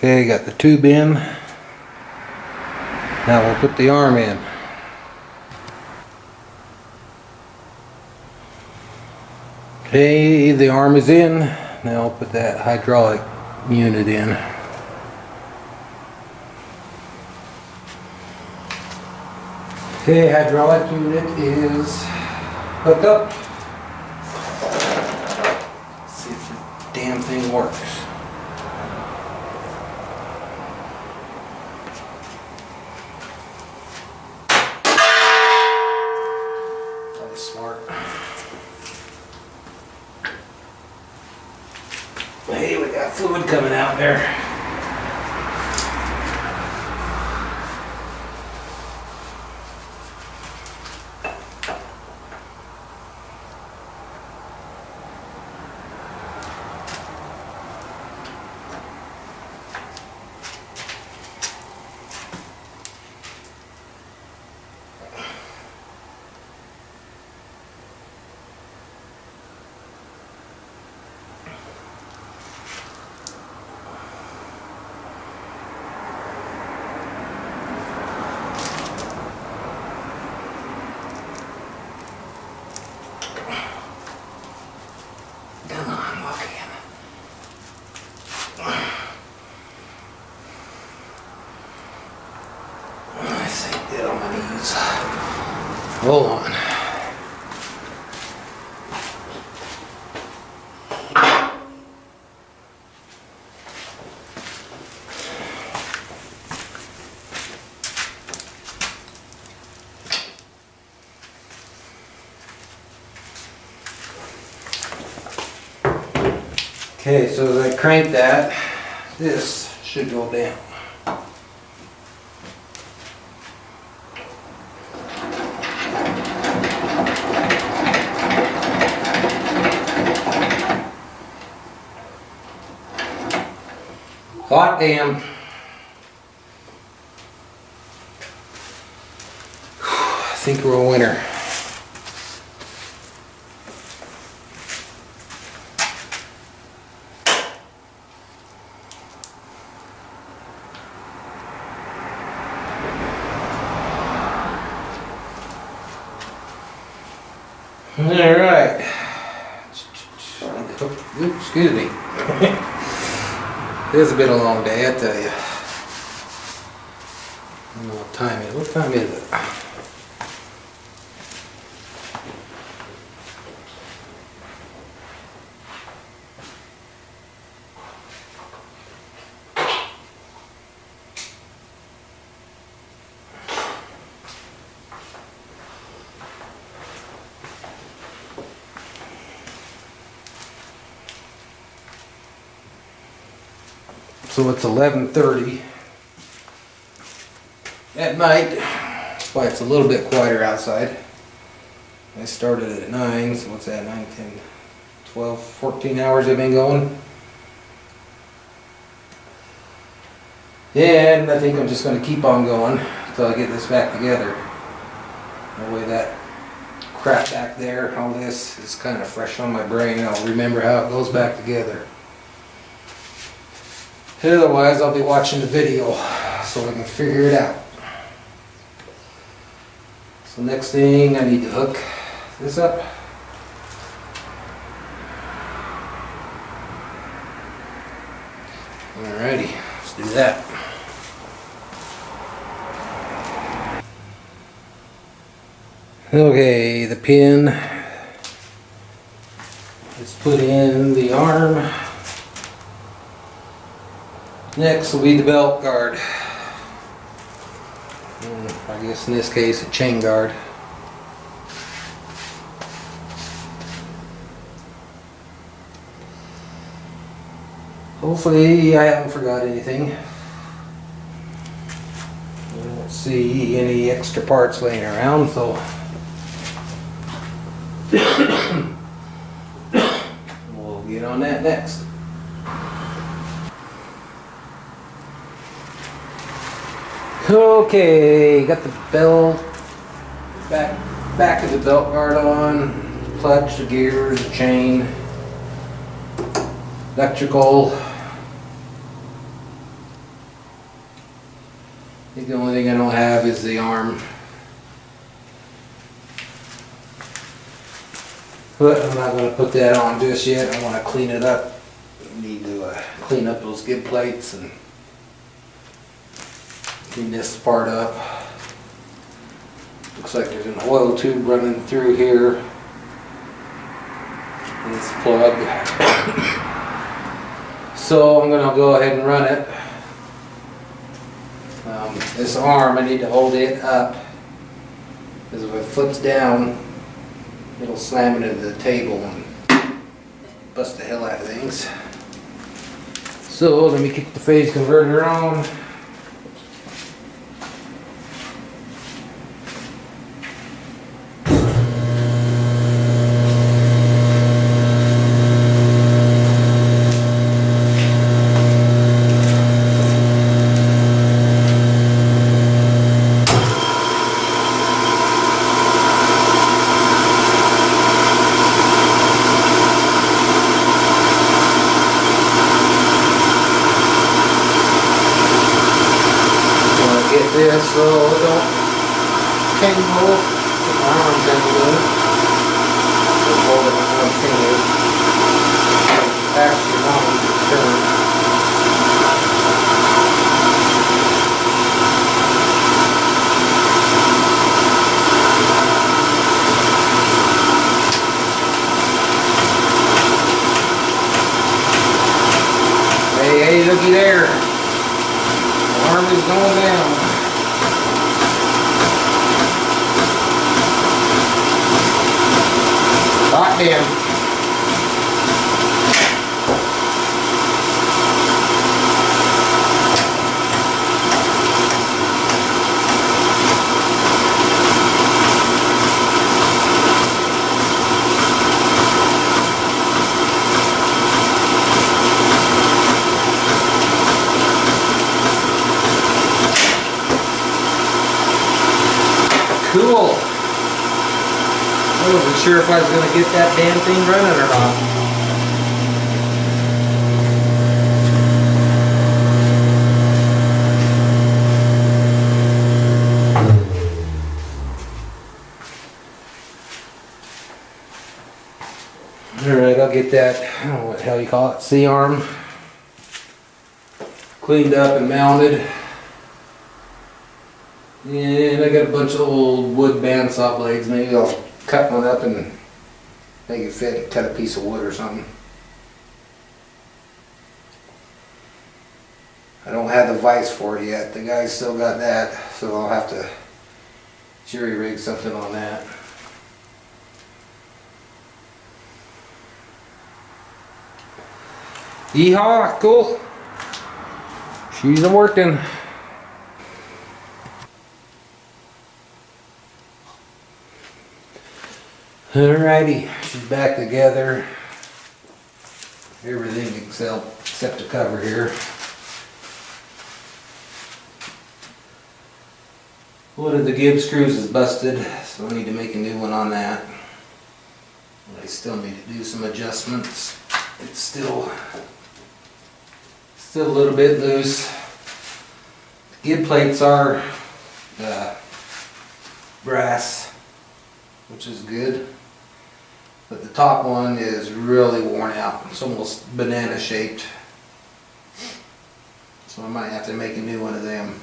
Okay, got the tube in. Now we'll put the arm in. Okay, the arm is in. Now I'll put that hydraulic unit in. Okay, hydraulic unit is hooked up. Let's see if the damn thing works. That was smart. Hey, we got fluid coming out there. Come on, walk in. I think get on my knees. Hold on. Okay, so as I crank that, this should go down. Hot damn. I think we're a winner. Alright. Oops, excuse me. It has been a long day, I tell you. I don't know what time it is. What time is it? So it's 11:30 at night. That's why it's a little bit quieter outside. I started at 9, so what's that, 9, 10, 12, 14 hours I've been going. And I think I'm just going to keep on going until I get this back together. That way that crap back there, all this is kind of fresh on my brain. I'll remember how it goes back together. Otherwise, I'll be watching the video so I can figure it out. So next thing, I need to hook this up. Alrighty, let's do that. Okay, the pin is put in the arm. Next will be the belt guard. I guess in this case a chain guard. Hopefully I haven't forgot anything. I don't see any extra parts laying around, so we'll get on that next. Okay, got the belt, back of the belt guard on, clutch, the gears, the chain, electrical, I think the only thing I don't have is the arm. But I'm not going to put that on just yet. I want to clean it up. I need to clean up those skid plates and clean this part up. Looks like there's an oil tube running through here. And this plug. So I'm going to go ahead and run it. This arm, I need to hold it up, because if it flips down, it'll slam it into the table and bust the hell out of things. So let me kick the phase converter on. This so it don't tangle. Put my arm tangled. Just hold it with one finger. Actually, not with the turn. Hey, looky there. The arm is going down. Hot damn. Cool. I wasn't sure if I was going to get that damn thing running or not. Alright, I'll get that, I don't know what the hell you call it, C-arm cleaned up and mounted. And I got a bunch of old wood bandsaw blades. Maybe I'll cut one up and make it fit and cut a piece of wood or something. I don't have the vise for it yet. The guy's still got that, so I'll have to jury rig something on that. Yeehaw, cool. She's a working. Alrighty, she's back together. Everything except the cover here. One of the Gibbs screws is busted, so I need to make a new one on that. I still need to do some adjustments. It's still a little bit loose. The Gibb plates are brass, which is good. But the top one is really worn out. It's almost banana shaped. So I might have to make a new one of them.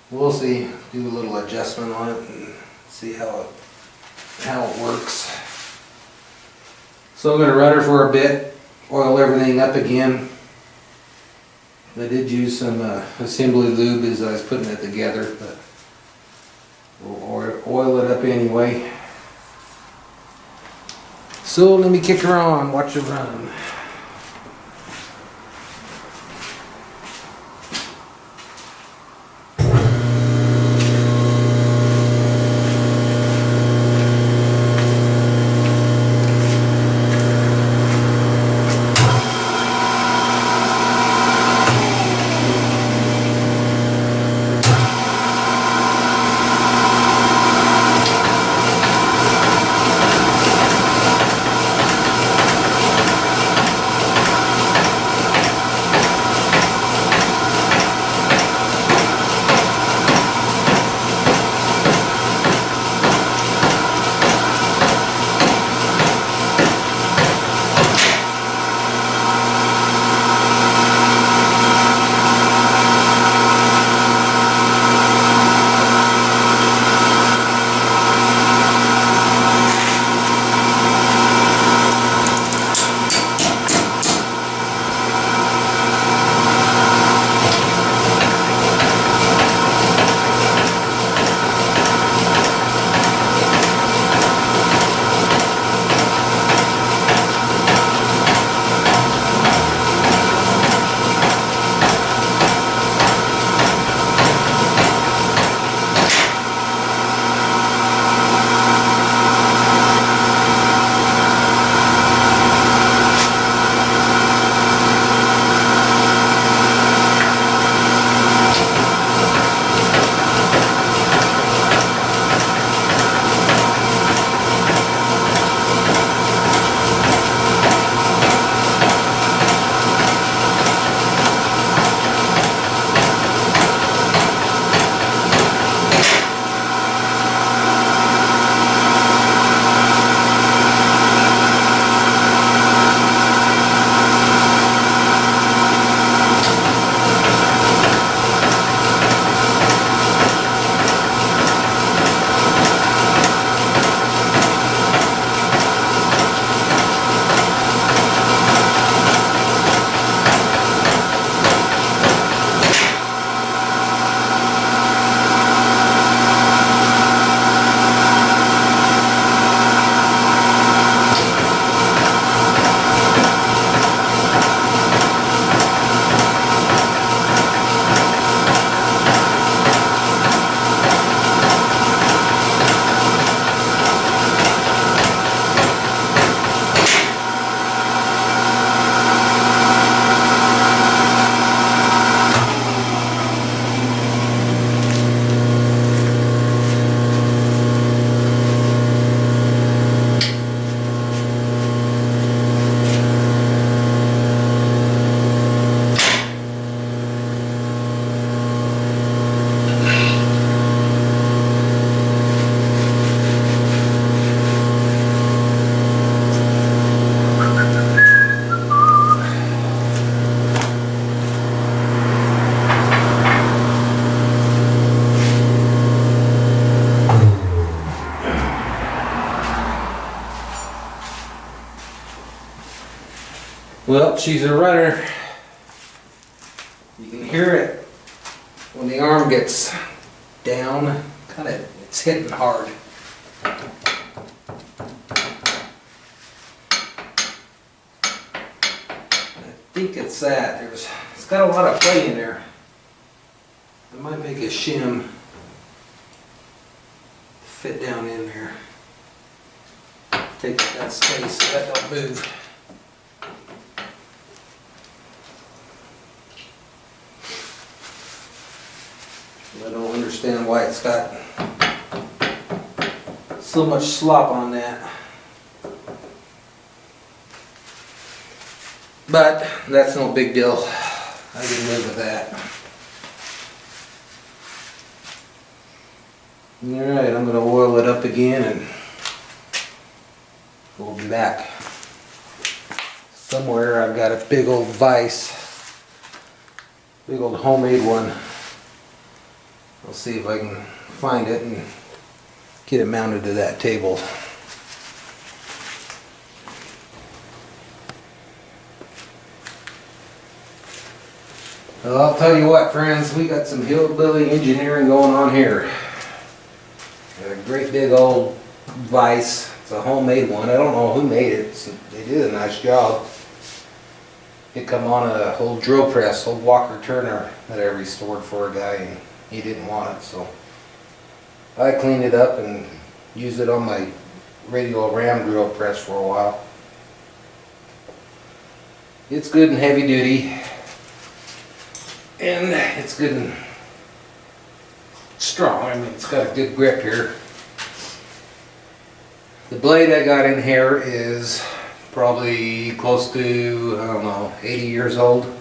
We'll see. Do a little adjustment on it and see how it works. So I'm going to run her for a bit, oil everything up again. I did use some assembly lube as I was putting it together, but we'll oil it up anyway. So let me kick her on, watch her run. Well, she's a runner. You can hear it when the arm gets down. Kind of, it's hitting hard. I think it's that. It's got a lot of play in there. I might make a shim to fit down in there. Take that space so that don't move. I don't understand why it's got so much slop on that. But that's no big deal. I can live with that. Alright, I'm going to oil it up again and we'll be back. Somewhere I've got a big old vise. Big old homemade one. I'll see if I can find it and get it mounted to that table. Well, I'll tell you what, friends, we got some hillbilly engineering going on here. Got a great big old vise. It's a homemade one. I don't know who made it. They did a nice job. It come on a old drill press, old Walker Turner that I restored for a guy, and he didn't want it, so I cleaned it up and used it on my radial ram drill press for a while. It's good and heavy duty, and it's good and strong. I mean, it's got a good grip here. The blade I got in here is probably close to, I don't know, 80 years old.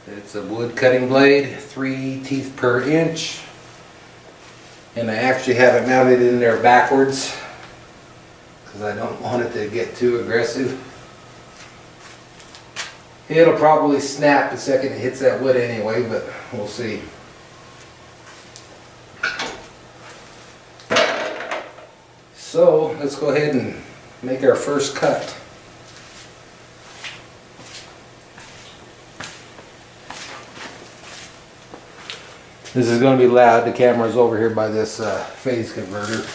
It's a wood cutting blade, 3 teeth per inch. And I actually have it mounted in there backwards because I don't want it to get too aggressive. It'll probably snap the second it hits that wood anyway, but we'll see. So let's go ahead and make our first cut. This is going to be loud. The camera's over here by this phase converter.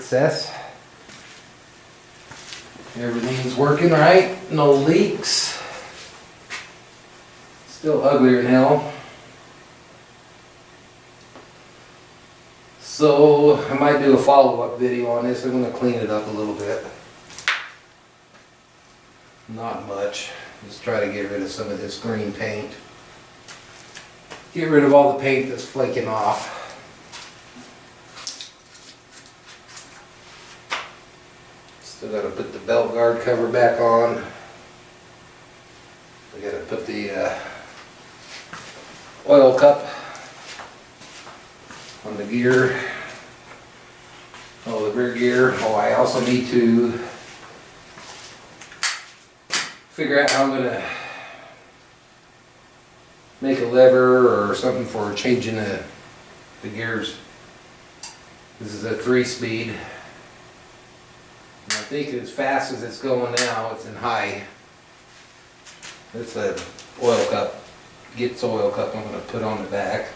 success. Everything's working right, no leaks. Still uglier than hell. So I might do a follow-up video on this. I'm going to clean it up a little bit. Not much. Just try to get rid of some of this green paint. Get rid of all the paint that's flaking off. Still got to put the belt guard cover back on. I got to put the oil cup on the gear. Oh, the rear gear. Oh, I also need to figure out how I'm going to make a lever or something for changing the gears. This is a 3-speed. I think as fast as it's going now, it's in high. It's a oil cup, Gets oil cup I'm going to put on the back.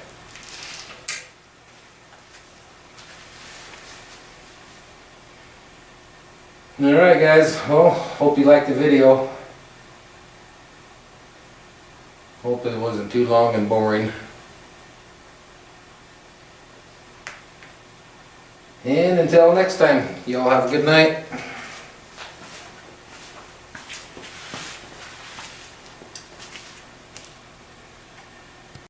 Alright guys, well, hope you liked the video. Hope it wasn't too long and boring. And until next time, y'all have a good night.